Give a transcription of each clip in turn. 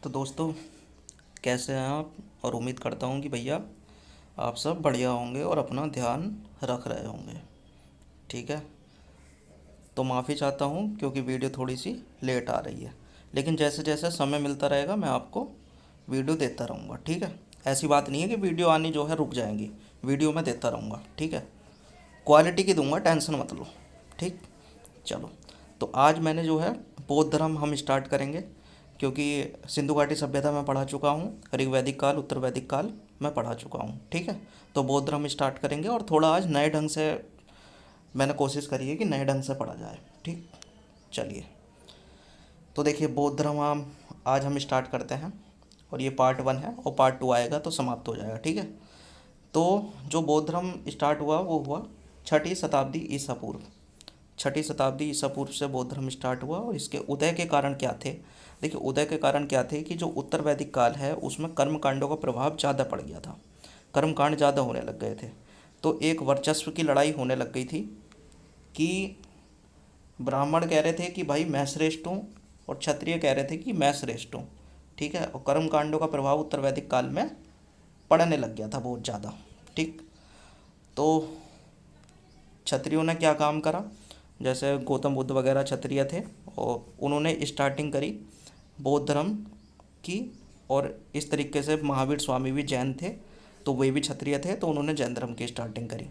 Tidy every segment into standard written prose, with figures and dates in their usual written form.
तो दोस्तों, कैसे हैं आप? और उम्मीद करता हूँ कि भैया आप सब बढ़िया होंगे और अपना ध्यान रख रहे होंगे। ठीक है। तो माफ़ी चाहता हूँ क्योंकि वीडियो थोड़ी सी लेट आ रही है, लेकिन जैसे जैसे समय मिलता रहेगा मैं आपको वीडियो देता रहूँगा। ठीक है। ऐसी बात नहीं है कि वीडियो आनी जो है रुक जाएंगी। वीडियो मैं देता रहूँगा। ठीक है। क्वालिटी की दूंगा, टेंशन मत लो। ठीक। चलो। तो आज मैंने जो है बौद्ध धर्म हम स्टार्ट करेंगे, क्योंकि सिंधु घाटी सभ्यता मैं पढ़ा चुका हूँ, ऋग्वैदिक काल उत्तर वैदिक काल मैं पढ़ा चुका हूँ। ठीक है। तो बौद्ध धर्म स्टार्ट करेंगे और थोड़ा आज नए ढंग से मैंने कोशिश करी है कि नए ढंग से पढ़ा जाए। ठीक। चलिए। तो देखिए, बौद्ध धर्म आज हम स्टार्ट करते हैं और ये पार्ट 1 है और पार्ट 2 आएगा तो समाप्त हो जाएगा। ठीक है। तो जो बौद्ध धर्म स्टार्ट हुआ वो हुआ छठी शताब्दी ईसा पूर्व। छठी शताब्दी ईसा पूर्व से बौद्ध धर्म स्टार्ट हुआ और इसके उदय के कारण क्या थे? देखिए, उदय के कारण क्या थे कि जो उत्तर वैदिक काल है उसमें कर्म कांडों का प्रभाव ज़्यादा पड़ गया था। कर्म कांड ज़्यादा होने लग गए थे। तो एक वर्चस्व की लड़ाई होने लग गई थी कि ब्राह्मण कह रहे थे कि भाई मैं श्रेष्ठ हूँ और क्षत्रिय कह रहे थे कि मैं श्रेष्ठ हूँ। ठीक है। और कर्म कांडों का प्रभाव उत्तर वैदिक काल में पड़ने लग गया था बहुत ज़्यादा। ठीक। तो क्षत्रियों ने क्या काम करा? जैसे गौतम बुद्ध वगैरह क्षत्रिय थे और उन्होंने स्टार्टिंग करी बौद्ध धर्म की। और इस तरीके से महावीर स्वामी भी जैन थे, तो वे भी क्षत्रिय थे, तो उन्होंने जैन धर्म की स्टार्टिंग करी।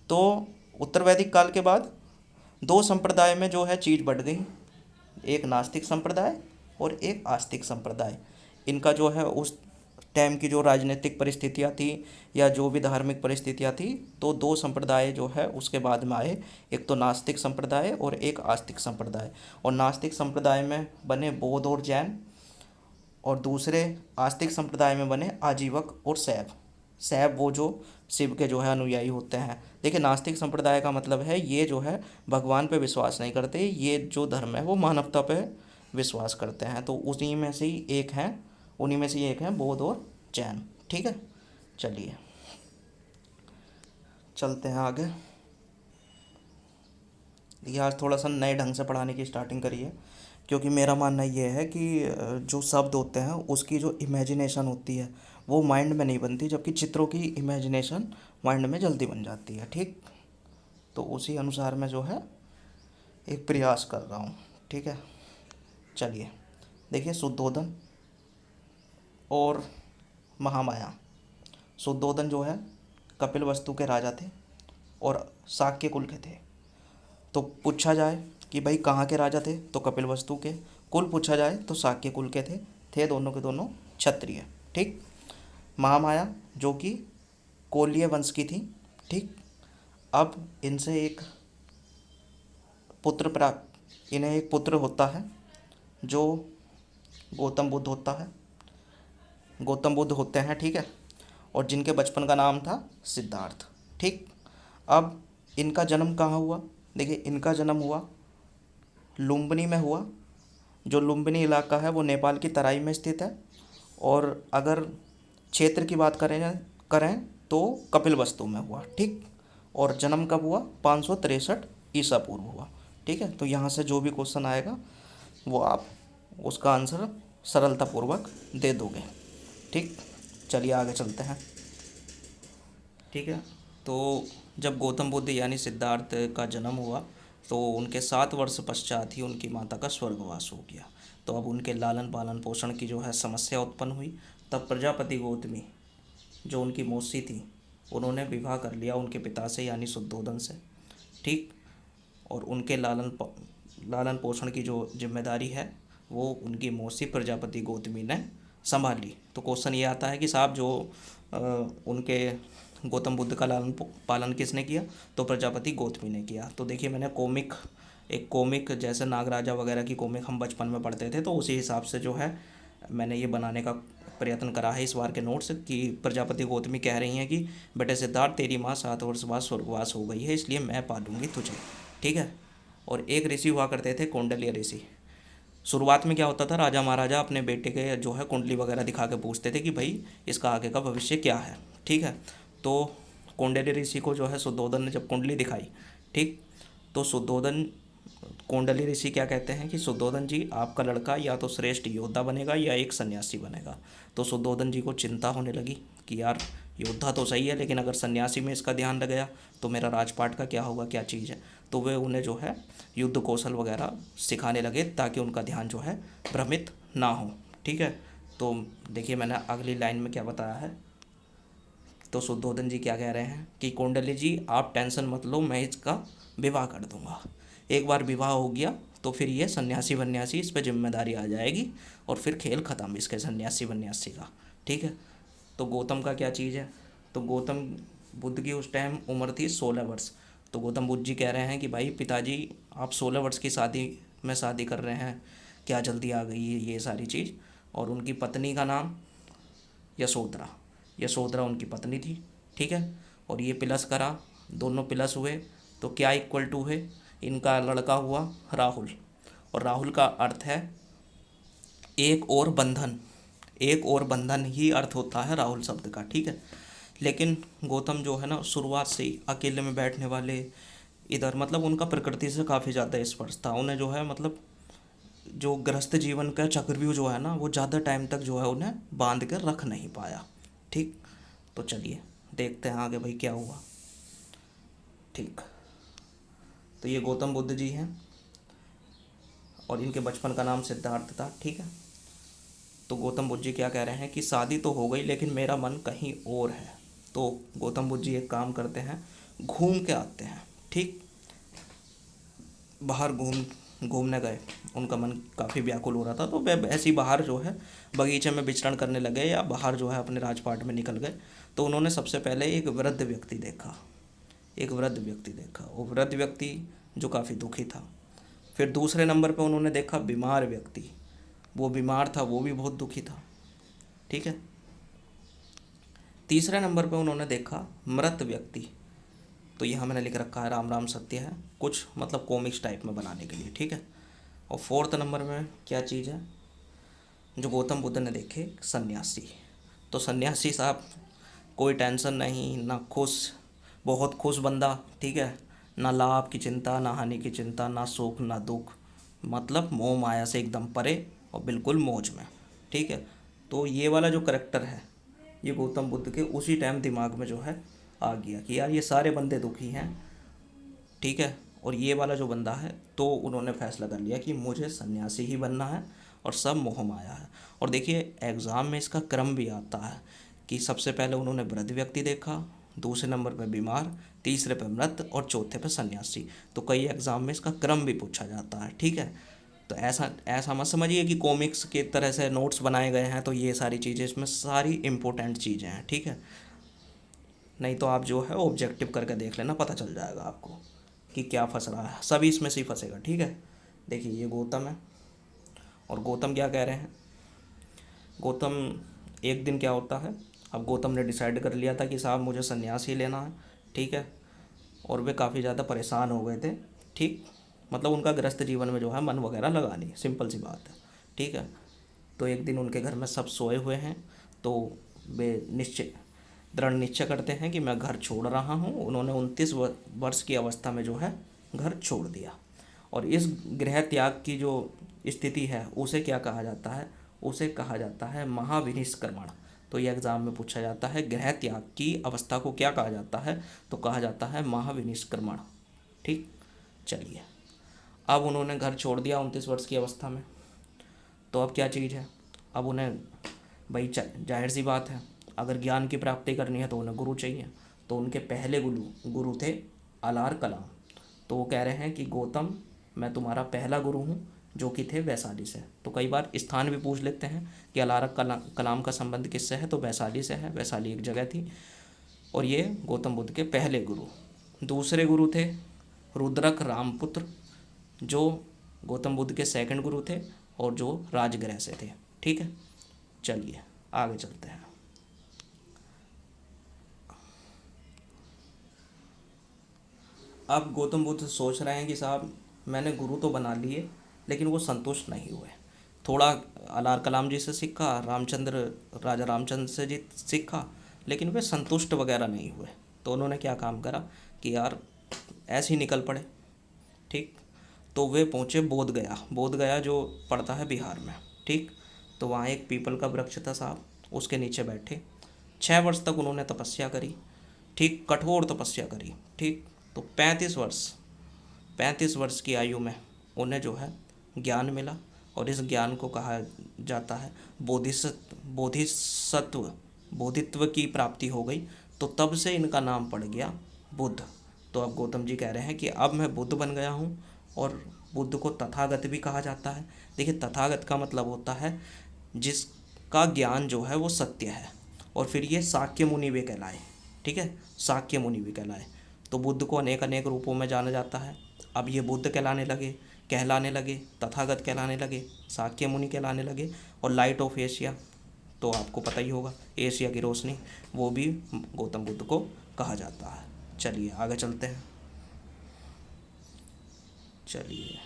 तो उत्तर वैदिक काल के बाद दो संप्रदाय में जो है चीज़ बढ़ गई, एक नास्तिक संप्रदाय और एक आस्तिक संप्रदाय। इनका जो है उस टाइम की जो राजनीतिक परिस्थितियाँ थी या जो भी धार्मिक परिस्थितियाँ थी, तो दो संप्रदाय जो है उसके बाद में आए। एक तो नास्तिक संप्रदाय और एक आस्तिक संप्रदाय। और नास्तिक संप्रदाय में बने बौद्ध और जैन, और दूसरे आस्तिक संप्रदाय में बने आजीवक और शैव। शैव वो जो शिव के जो है अनुयायी होते हैं। देखिए, नास्तिक संप्रदाय का मतलब है ये जो है भगवान पे विश्वास नहीं करते, ये जो धर्म है वो मानवता पे विश्वास करते हैं। तो उन्हीं में से ही एक है बौद्ध और जैन। ठीक है। चलिए, चलते हैं आगे। ये आज थोड़ा सा नए ढंग से पढ़ाने की स्टार्टिंग करी है, क्योंकि मेरा मानना ये है कि जो शब्द होते हैं उसकी जो इमेजिनेशन होती है वो माइंड में नहीं बनती, जबकि चित्रों की इमेजिनेशन माइंड में जल्दी बन जाती है। ठीक। तो उसी अनुसार मैं जो है एक प्रयास कर रहा हूँ। ठीक है। चलिए, देखिए, शुद्धोदन और महामाया। शुद्धोदन जो है कपिल वस्तु के राजा थे और शाक्य कुल के थे। तो पूछा जाए कि भाई कहाँ के राजा थे, तो कपिल वस्तु के। कुल पूछा जाए तो शाक्य कुल के थे दोनों के दोनों क्षत्रिय। ठीक। महामाया जो कि कोलीय वंश की थी। ठीक। अब इन्हें एक पुत्र होता है जो गौतम बुद्ध होता है, गौतम बुद्ध होते हैं। ठीक है। और जिनके बचपन का नाम था सिद्धार्थ। ठीक। अब इनका जन्म कहाँ हुआ? देखिए, इनका जन्म हुआ लुम्बिनी में हुआ। जो लुम्बिनी इलाका है वो नेपाल की तराई में स्थित है। और अगर क्षेत्र की बात करें तो कपिलवस्तु में हुआ। ठीक। और जन्म कब हुआ? 563 ईसा पूर्व हुआ। ठीक है। तो यहाँ से जो भी क्वेश्चन आएगा वो आप उसका आंसर सरलतापूर्वक दे दोगे। ठीक। चलिए आगे चलते हैं। ठीक है। तो जब गौतम बुद्ध यानी सिद्धार्थ का जन्म हुआ तो उनके 7 वर्ष पश्चात ही उनकी माता का स्वर्गवास हो गया। तो अब उनके लालन पालन पोषण की जो है समस्या उत्पन्न हुई। तब प्रजापति गौतमी जो उनकी मौसी थी, उन्होंने विवाह कर लिया उनके पिता से यानी शुद्धोदन से। ठीक। और उनके लालन पोषण की जो जिम्मेदारी है वो उनकी मौसी प्रजापति गौतमी ने संभाल ली। तो क्वेश्चन ये आता है कि साहब जो उनके गौतम बुद्ध का लालन पालन किसने किया? तो प्रजापति गौतमी ने किया। तो देखिए, मैंने एक कॉमिक जैसे नागराजा वगैरह की कॉमिक हम बचपन में पढ़ते थे, तो उसी हिसाब से जो है मैंने ये बनाने का प्रयत्न करा है इस बार के नोट्स कि प्रजापति गौतमी कह रही हैं कि बेटे सिद्धार्थ, तेरी माँ 7 वर्ष बाद स्वर्गवास हो गई है, इसलिए मैं पालूंगी तुझे। ठीक है। और एक ऋषि हुआ करते थे कौंडल्य ऋषि। शुरुआत में क्या होता था, राजा महाराजा अपने बेटे के जो है कुंडली वगैरह दिखा के पूछते थे कि भाई इसका आगे का भविष्य क्या है। ठीक है। तो कौंडल्य ऋषि को जो है शुद्धोदन ने जब कुंडली दिखाई, ठीक, तो शुद्धोदन कौंडल्य ऋषि क्या कहते हैं कि सुद्धोधन जी, आपका लड़का या तो श्रेष्ठ योद्धा बनेगा या एक सन्यासी बनेगा। तो सुद्धोधन जी को चिंता होने लगी कि यार योद्धा तो सही है, लेकिन अगर सन्यासी में इसका ध्यान लग गया तो मेरा राजपाट का क्या होगा, क्या चीज़ है। तो वे उन्हें जो है युद्ध कौशल वगैरह सिखाने लगे ताकि उनका ध्यान जो है भ्रमित ना हो। ठीक है। तो देखिए मैंने अगली लाइन में क्या बताया है। तो शुद्धोधन जी क्या कह रहे हैं कि कौंडल्य जी आप टेंशन मत लो, मैं इसका विवाह कर दूंगा। एक बार विवाह हो गया तो फिर ये सन्यासी वन्यासी इस पर जिम्मेदारी आ जाएगी और फिर खेल ख़त्म इसके सन्यासी वन्यासी का। ठीक है। तो गौतम का क्या चीज़ है। तो गौतम बुद्ध की उस टाइम उम्र थी 16 वर्ष। तो गौतम बुद्ध जी कह रहे हैं कि भाई पिताजी आप 16 वर्ष की शादी में शादी कर रहे हैं, क्या जल्दी आ गई है ये सारी चीज़। और उनकी पत्नी का नाम यशोधरा, यशोधरा उनकी पत्नी थी। ठीक है। और ये प्लस करा, दोनों प्लस हुए तो क्या इक्वल टू है, इनका लड़का हुआ राहुल। और राहुल का अर्थ है एक और बंधन, एक और बंधन ही अर्थ होता है राहुल शब्द का। ठीक है। लेकिन गौतम जो है ना शुरुआत से ही अकेले में बैठने वाले, इधर मतलब उनका प्रकृति से काफ़ी ज़्यादा स्पर्श था। उन्हें जो है मतलब जो गृहस्थ जीवन का चक्रव्यूह जो है ना वो ज़्यादा टाइम तक जो है उन्हें बांध कर रख नहीं पाया। ठीक। तो चलिए देखते हैं आगे भाई क्या हुआ। ठीक। तो ये गौतम बुद्ध जी हैं और इनके बचपन का नाम सिद्धार्थ था। ठीक है। तो गौतम बुद्ध जी क्या कह रहे हैं कि शादी तो हो गई लेकिन मेरा मन कहीं और है। तो गौतम बुद्ध जी एक काम करते हैं, घूम के आते हैं। ठीक। बाहर घूमने गए, उनका मन काफ़ी व्याकुल हो रहा था तो वे ऐसे ही बाहर जो है बगीचे में विचरण करने लगे या बाहर जो है अपने राजपाट में निकल गए। तो उन्होंने सबसे पहले एक वृद्ध व्यक्ति देखा, एक वृद्ध व्यक्ति देखा। वो वृद्ध व्यक्ति जो काफ़ी दुखी था। फिर दूसरे नंबर पे उन्होंने देखा बीमार व्यक्ति, वो बीमार था, वो भी बहुत दुखी था। ठीक है। तीसरे नंबर पे उन्होंने देखा मृत व्यक्ति। तो यहाँ मैंने लिख रखा है राम राम सत्य है, कुछ मतलब कॉमिक्स टाइप में बनाने के लिए। ठीक है। और फोर्थ नंबर में क्या चीज़ है जो गौतम बुद्ध ने देखे, सन्यासी। तो सन्यासी साहब कोई टेंशन नहीं, ना खुश, बहुत खुश बंदा। ठीक है। ना लाभ की चिंता, ना हानि की चिंता, ना सुख ना दुख, मतलब मोह माया से एकदम परे और बिल्कुल मौज में। ठीक है। तो ये वाला जो करेक्टर है ये गौतम बुद्ध के उसी टाइम दिमाग में जो है आ गया कि यार ये सारे बंदे दुखी हैं। ठीक है। और ये वाला जो बंदा है तो उन्होंने फैसला कर लिया कि मुझे सन्यासी ही बनना है और सब मोह माया है। और देखिए एग्ज़ाम में इसका क्रम भी आता है कि सबसे पहले उन्होंने वृद्ध व्यक्ति देखा, दूसरे नंबर पे बीमार, तीसरे पे मृत और चौथे पे सन्यासी। तो कई एग्ज़ाम में इसका क्रम भी पूछा जाता है। ठीक है। तो ऐसा ऐसा मत समझिए कि कॉमिक्स के तरह से नोट्स बनाए गए हैं तो ये सारी चीज़ें, इसमें सारी इम्पोर्टेंट चीज़ें हैं। ठीक है। नहीं तो आप जो है ऑब्जेक्टिव करके देख लेना, पता चल जाएगा आपको कि क्या फंस रहा है, सभी इसमें से ही फंसेगा। ठीक है। देखिए ये गौतम है और गौतम क्या कह रहे हैं। गौतम एक दिन क्या होता है, अब गौतम ने डिसाइड कर लिया था कि साहब मुझे सन्यास ही लेना है। ठीक है। और वे काफ़ी ज़्यादा परेशान हो गए थे। ठीक। मतलब उनका गृहस्थ जीवन में जो है मन वगैरह लगा नहीं, सिंपल सी बात है। ठीक है। तो एक दिन उनके घर में सब सोए हुए हैं तो वे दृढ़ निश्चय करते हैं कि मैं घर छोड़ रहा हूँ। उन्होंने 29 वर्ष की अवस्था में जो है घर छोड़ दिया। और इस गृह त्याग की जो स्थिति है उसे क्या कहा जाता है, उसे कहा जाता है महाविनिष्क्रमण। तो ये एग्ज़ाम में पूछा जाता है गृह त्याग की अवस्था को क्या कहा जाता है, तो कहा जाता है महाविनिष्क्रमण। ठीक। चलिए अब उन्होंने घर छोड़ दिया 29 वर्ष की अवस्था में, तो अब क्या चीज़ है, अब उन्हें भाई जाहिर सी बात है अगर ज्ञान की प्राप्ति करनी है तो उन्हें गुरु चाहिए। तो उनके पहले गुरु थे अलार कलाम। तो वो कह रहे हैं कि गौतम मैं तुम्हारा पहला गुरु हूँ, जो कि थे वैशाली से। तो कई बार स्थान भी पूछ लेते हैं कि अलार कलाम का संबंध किससे है, तो वैशाली से है, वैशाली एक जगह थी। और ये गौतम बुद्ध के पहले गुरु। दूसरे गुरु थे रुद्रक रामपुत्र, जो गौतम बुद्ध के सेकंड गुरु थे और जो राजगृह से थे। ठीक है। चलिए आगे चलते हैं। अब गौतम बुद्ध सोच रहे हैं कि साहब मैंने गुरु तो बना लिए लेकिन वो संतुष्ट नहीं हुए। थोड़ा अलार कलाम जी से सीखा, राजा रामचंद्र से जी सीखा, लेकिन वे संतुष्ट वगैरह नहीं हुए। तो उन्होंने क्या काम करा कि यार ऐसे ही निकल पड़े। ठीक। तो वे पहुँचे बोध गया। बोध गया जो पड़ता है बिहार में, ठीक। तो वहाँ एक पीपल का वृक्ष था साहब, उसके नीचे बैठे 6 वर्ष तक उन्होंने तपस्या करी, ठीक, कठोर तपस्या करी, ठीक। तो 35 वर्ष की आयु में उन्हें जो है ज्ञान मिला, और इस ज्ञान को कहा जाता है बोधिसत्व, बोधित्व की प्राप्ति हो गई। तो तब से इनका नाम पड़ गया बुद्ध। तो अब गौतम जी कह रहे हैं कि अब मैं बुद्ध बन गया हूँ, और बुद्ध को तथागत भी कहा जाता है। देखिए, तथागत का मतलब होता है जिसका ज्ञान जो है वो सत्य है, और फिर ये शाक्य मुनि भी कहलाए, ठीक है, शाक्य मुनि भी कहलाए। तो बुद्ध को अनेक अनेक रूपों में जाना जाता है। अब ये बुद्ध कहलाने लगे, तथागत कहलाने लगे, शाक्य मुनि कहलाने लगे, और लाइट ऑफ एशिया, तो आपको पता ही होगा, एशिया की रोशनी, वो भी गौतम बुद्ध को कहा जाता है। चलिए आगे चलते हैं। चलिए,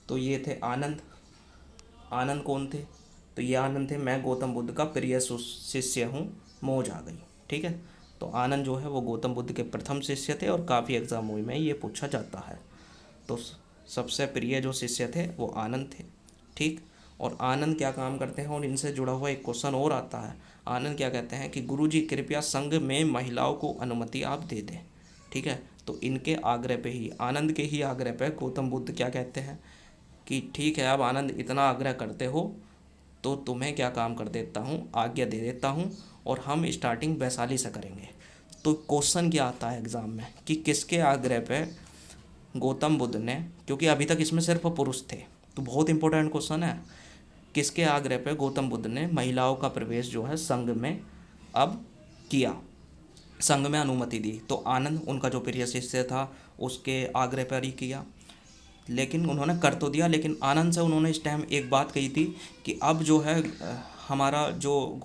तो ये थे आनंद। आनंद कौन थे? तो ये आनंद थे, मैं गौतम बुद्ध का प्रिय शिष्य हूँ, मौज आ गई, ठीक है। तो आनंद जो है वो गौतम बुद्ध के प्रथम शिष्य थे, और काफ़ी एग्जामों में ये पूछा जाता है। तो सबसे प्रिय जो शिष्य थे वो आनंद थे, ठीक। और आनंद क्या काम करते हैं, और इनसे जुड़ा हुआ एक क्वेश्चन और आता है। आनंद क्या कहते हैं कि गुरुजी कृपया संघ में महिलाओं को अनुमति आप दे दें, ठीक है। तो इनके आग्रह पे ही, आनंद के ही आग्रह पे गौतम बुद्ध क्या कहते हैं कि ठीक है, अब आनंद इतना आग्रह करते हो तो तुम्हें क्या काम कर देता हूँ, आज्ञा दे देता हूँ, और हम स्टार्टिंग वैशाली से करेंगे। तो क्वेश्चन क्या आता है एग्ज़ाम में कि किसके आग्रह पे गौतम बुद्ध ने, क्योंकि अभी तक इसमें सिर्फ पुरुष थे, तो बहुत इंपॉर्टेंट क्वेश्चन है, किसके आग्रह पे गौतम बुद्ध ने महिलाओं का प्रवेश जो है संघ में अब किया, संघ में अनुमति दी। तो आनंद, उनका जो प्रिय शिष्य था, उसके आग्रह पर ही किया। लेकिन उन्होंने कर तो दिया, लेकिन आनंद से उन्होंने इस टाइम एक बात कही थी कि अब जो है हमारा जो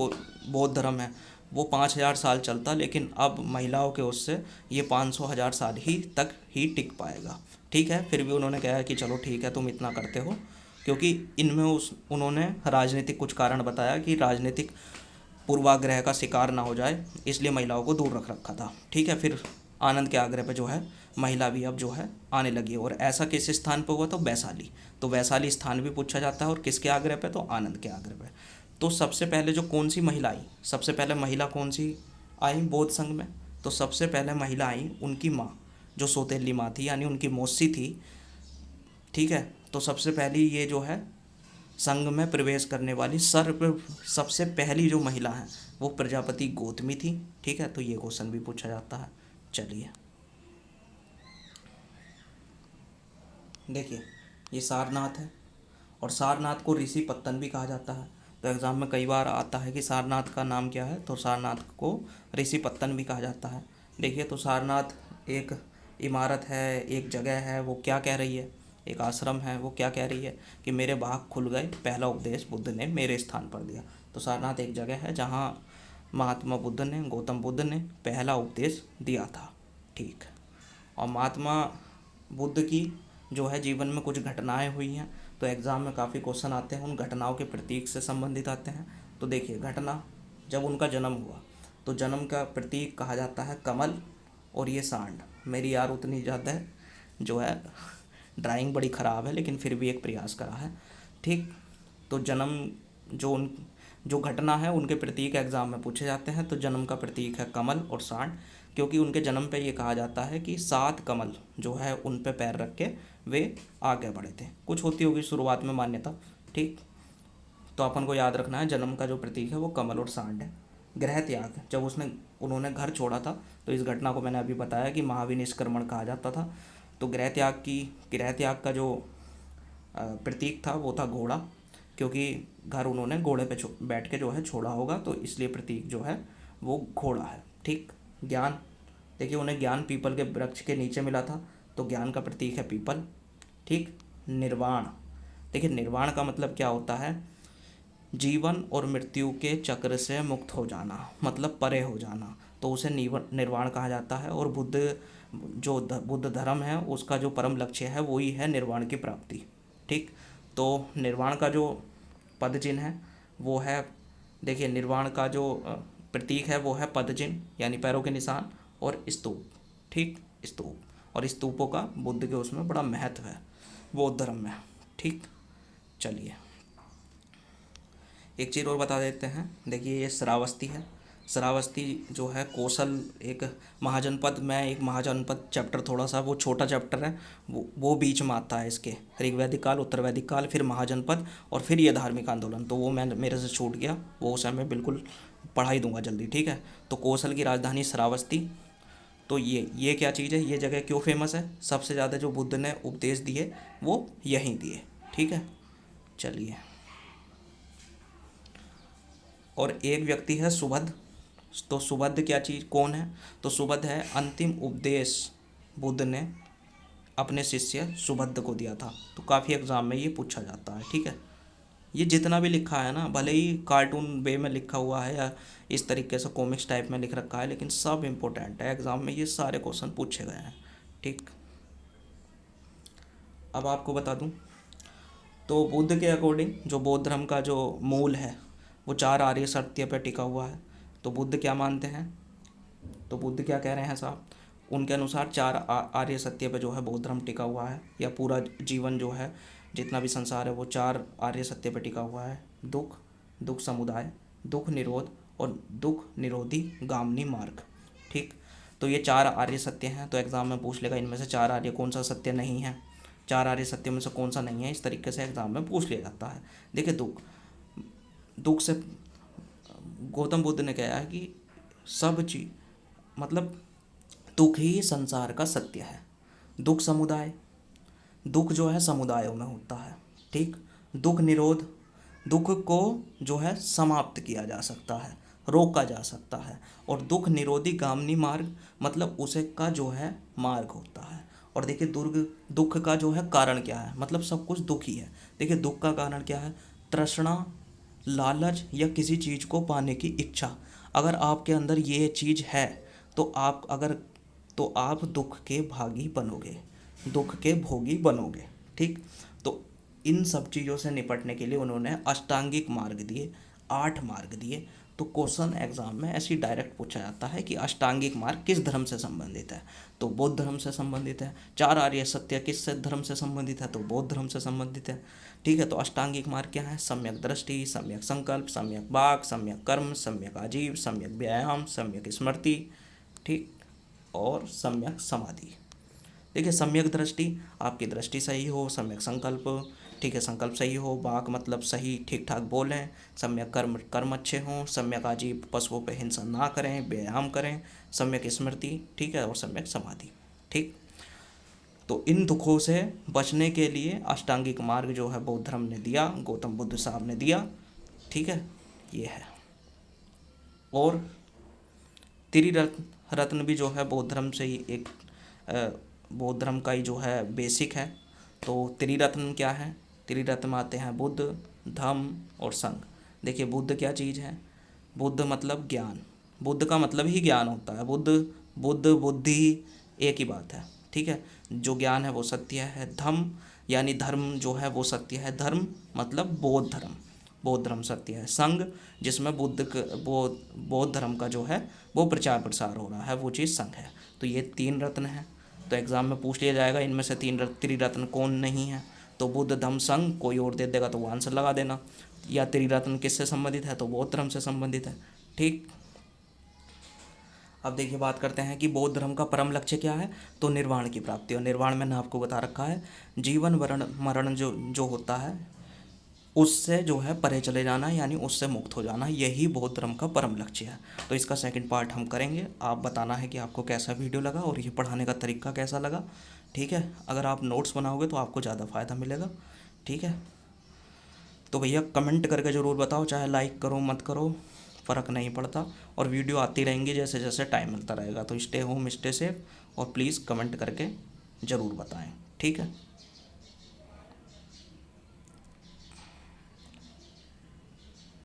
बौद्ध धर्म है वो 5,000 साल चलता, लेकिन अब महिलाओं के उससे ये 500,000 साल ही तक ही टिक पाएगा, ठीक है। फिर भी उन्होंने कहा कि चलो ठीक है, तुम इतना करते हो, क्योंकि इनमें उन्होंने राजनीतिक कुछ कारण बताया कि राजनीतिक पूर्वाग्रह का शिकार ना हो जाए, इसलिए महिलाओं को दूर रख रखा था, ठीक है। फिर आनंद के आग्रह पे जो है महिला भी अब जो है आने लगी, और ऐसा किस स्थान पे हुआ? तो वैशाली। तो वैशाली स्थान भी पूछा जाता है, और किसके आग्रह पे? तो आनंद के आग्रह पे। तो सबसे पहले जो कौन सी महिला आई, सबसे पहले महिला कौन सी आई बौद्ध संघ में? तो सबसे पहले महिला आई उनकी माँ, जो सौतेली माँ थी, यानी उनकी मौसी थी, ठीक है। तो सबसे पहली ये जो है संघ में प्रवेश करने वाली सबसे पहली जो महिला है वो प्रजापति गौतमी थी, ठीक है। तो ये क्वेश्चन भी पूछा जाता है। चलिए देखिए, ये सारनाथ है, और सारनाथ को ऋषि पत्तन भी कहा जाता है। तो एग्ज़ाम में कई बार आता है कि सारनाथ का नाम क्या है, तो सारनाथ को ऋषि पत्तन भी कहा जाता है। देखिए, तो सारनाथ एक इमारत है, एक जगह है, वो क्या कह रही है, एक आश्रम है, वो क्या कह रही है कि मेरे भाग खुल गए, पहला उपदेश बुद्ध ने मेरे स्थान पर दिया। तो सारनाथ एक जगह है जहाँ महात्मा बुद्ध ने, गौतम बुद्ध ने पहला उपदेश दिया था, ठीक। और महात्मा बुद्ध की जो है जीवन में कुछ घटनाएं हुई हैं, तो एग्ज़ाम में काफ़ी क्वेश्चन आते हैं, उन घटनाओं के प्रतीक से संबंधित आते हैं। तो देखिए, घटना जब उनका जन्म हुआ, तो जन्म का प्रतीक कहा जाता है कमल, और ये सांड। मेरी यार उतनी ज़्यादा जो है ड्राइंग बड़ी ख़राब है, लेकिन फिर भी एक प्रयास करा है, ठीक। तो जन्म जो घटना है उनके प्रतीक एग्ज़ाम में पूछे जाते हैं। तो जन्म का प्रतीक है कमल और सांड, क्योंकि उनके जन्म पे ये कहा जाता है कि 7 कमल जो है उन पे पैर रख के वे आगे बढ़े थे। कुछ होती होगी शुरुआत में मान्यता, ठीक। तो अपन को याद रखना है, जन्म का जो प्रतीक है वो कमल और सांड है। गृह त्याग, जब उन्होंने घर छोड़ा था, तो इस घटना को मैंने अभी बताया कि महाविनिष्क्रमण कहा जाता था। तो गृह त्याग का जो प्रतीक था वो था घोड़ा, क्योंकि घर उन्होंने घोड़े पे बैठ के जो है छोड़ा होगा, तो इसलिए प्रतीक जो है वो घोड़ा है, ठीक। ज्ञान, देखिए उन्हें ज्ञान पीपल के वृक्ष के नीचे मिला था, तो ज्ञान का प्रतीक है पीपल, ठीक। निर्वाण, देखिए निर्वाण का मतलब क्या होता है, जीवन और मृत्यु के चक्र से मुक्त हो जाना, मतलब परे हो जाना, तो उसे निर्वाण कहा जाता है। और बुद्ध धर्म है उसका जो परम लक्ष्य है वही है निर्वाण की प्राप्ति, ठीक। तो निर्वाण का जो पद चिन्ह है वो है, देखिए निर्वाण का जो प्रतीक है वो है पद चिन्ह, यानी पैरों के निशान और स्तूप, ठीक, स्तूप। और स्तूपों का बुद्ध के उसमें बड़ा महत्व है बौद्ध धर्म में। ठीक, चलिए एक चीज़ और बता देते हैं। देखिए ये श्रावस्ती है। श्रावस्ती जो है कौशल एक महाजनपद में, एक महाजनपद चैप्टर थोड़ा सा वो छोटा चैप्टर है, वो बीच में आता है इसके, ऋग्वैदिक काल, उत्तरवैदिक काल, फिर महाजनपद और फिर ये धार्मिक आंदोलन। तो वो मैं मेरे से छूट गया, वो उसे मैं बिल्कुल पढ़ा ही दूंगा जल्दी। ठीक है, तो कौशल की राजधानी श्रावस्ती। तो ये क्या चीज़ है, ये जगह क्यों फेमस है? सबसे ज़्यादा जो बुद्ध ने उपदेश दिए वो यहीं दिए। ठीक है, चलिए। और एक व्यक्ति है सुबध। तो सुबध क्या चीज़, कौन है? तो सुबध है अंतिम उपदेश बुद्ध ने अपने शिष्य सुबध को दिया था। तो काफ़ी एग्जाम में ये पूछा जाता है। ठीक है, ये जितना भी लिखा है ना, भले ही कार्टून वे में लिखा हुआ है या इस तरीके से कॉमिक्स टाइप में लिख रखा है, लेकिन सब इम्पोर्टेंट है, एग्ज़ाम में ये सारे क्वेश्चन पूछे गए हैं। ठीक, अब आपको बता दूं तो बुद्ध के अकॉर्डिंग जो बौद्ध धर्म का जो मूल है वो 4 आर्य सत्य पर टिका हुआ है। तो बुद्ध क्या मानते हैं, तो बुद्ध क्या कह रहे हैं साहब, उनके अनुसार 4 आर्य सत्य पे जो है बौद्ध धर्म टिका हुआ है, या पूरा जीवन जो है जितना भी संसार है वो 4 आर्य सत्य पे टिका हुआ है। दुख, दुख समुदाय, दुख निरोध और दुख निरोधी गामनी मार्ग। ठीक, तो ये 4 आर्य सत्य हैं। तो एग्ज़ाम में पूछ लेगा इनमें से 4 आर्य कौन सा सत्य नहीं है, 4 आर्य सत्य में से कौन सा नहीं है, इस तरीके से एग्ज़ाम में पूछ लिया जाता है। देखिए दुख, दुख से गौतम बुद्ध ने कहा है कि सब चीज मतलब दुख ही संसार का सत्य है। दुख समुदाय, दुख जो है समुदायों में होता है। ठीक, दुख निरोध, दुख को जो है समाप्त किया जा सकता है, रोका जा सकता है। और दुख निरोधी गामनी मार्ग मतलब उसे का जो है मार्ग होता है। और देखिए दुख का जो है कारण क्या है, मतलब सब कुछ दुख ही है। देखिए दुख का कारण क्या है, तृष्णा, लालच या किसी चीज़ को पाने की इच्छा। अगर आपके अंदर ये चीज़ है तो आप दुख के भागी बनोगे, दुख के भोगी बनोगे। ठीक, तो इन सब चीज़ों से निपटने के लिए उन्होंने अष्टांगिक मार्ग दिए, 8 मार्ग दिए। तो क्वेश्चन एग्जाम में ऐसी डायरेक्ट पूछा जाता है कि अष्टांगिक मार्ग किस धर्म से संबंधित है, तो बौद्ध धर्म से संबंधित है। 4 आर्य सत्य किस धर्म से संबंधित है, तो बौद्ध धर्म से संबंधित है। ठीक है, तो अष्टांगिक मार्ग क्या है, सम्यक दृष्टि, सम्यक संकल्प, सम्यक वाक, सम्यक कर्म, सम्यक आजीव, सम्यक व्यायाम, सम्यक स्मृति। ठीक, और सम्यक समाधि। देखिए सम्यक दृष्टि, आपकी दृष्टि सही हो, सम्यक संकल्प, ठीक है संकल्प सही हो, वाक मतलब सही ठीक ठाक बोलें, सम्यक कर्म, कर्म अच्छे हों, सम्यक आजीव पशुओं पर हिंसा ना करें, व्यायाम करें, सम्यक स्मृति, ठीक है, और सम्यक समाधि। ठीक, तो इन दुखों से बचने के लिए अष्टांगिक मार्ग जो है बौद्ध धर्म ने दिया, गौतम बुद्ध साहब ने दिया। ठीक है, ये है। और त्रिरत्न भी जो है बौद्ध धर्म से ही एक बौद्ध धर्म का ही जो है बेसिक है। तो त्रिरत्न क्या है, त्रिरत्न आते हैं बुद्ध, धम्म और संघ। देखिए बुद्ध क्या चीज़ है, बुद्ध मतलब ज्ञान, बुद्ध का मतलब ही ज्ञान होता है। बुद्ध बुद्धि एक ही बात है। ठीक है, जो ज्ञान है वो सत्य है। धम्म यानी धर्म जो है वो सत्य है। धर्म मतलब बौद्ध धर्म, बौद्ध धर्म सत्य है। संघ जिसमें बौद्ध धर्म का जो है वो प्रचार प्रसार हो रहा है, वो चीज़ संघ है। तो ये 3 रत्न है। तो एग्ज़ाम में पूछ लिया जाएगा इनमें से त्रिरत्न कौन नहीं है, तो बुद्ध धम्म संघ, कोई और दे देगा तो वो आंसर लगा देना। या त्रिरत्न किससे संबंधित है, तो बौद्ध धर्म से संबंधित है। ठीक, अब देखिए बात करते हैं कि बौद्ध धर्म का परम लक्ष्य क्या है, तो निर्वाण की प्राप्ति। और निर्वाण मैंने आपको बता रखा है, जीवन मरण जो होता है उससे जो है परे चले जाना, यानी उससे मुक्त हो जाना, यही बौद्ध धर्म का परम लक्ष्य है। तो इसका सेकंड पार्ट हम करेंगे। आप बताना है कि आपको कैसा वीडियो लगा और ये पढ़ाने का तरीका कैसा लगा। ठीक है, अगर आप नोट्स बनाओगे तो आपको ज़्यादा फ़ायदा मिलेगा। ठीक है, तो भैया कमेंट करके ज़रूर बताओ, चाहे लाइक करो मत करो फ़र्क नहीं पड़ता। और वीडियो आती रहेंगी जैसे जैसे टाइम मिलता रहेगा। तो स्टे होम, स्टे सेफ, और प्लीज़ कमेंट करके ज़रूर बताएं। ठीक है।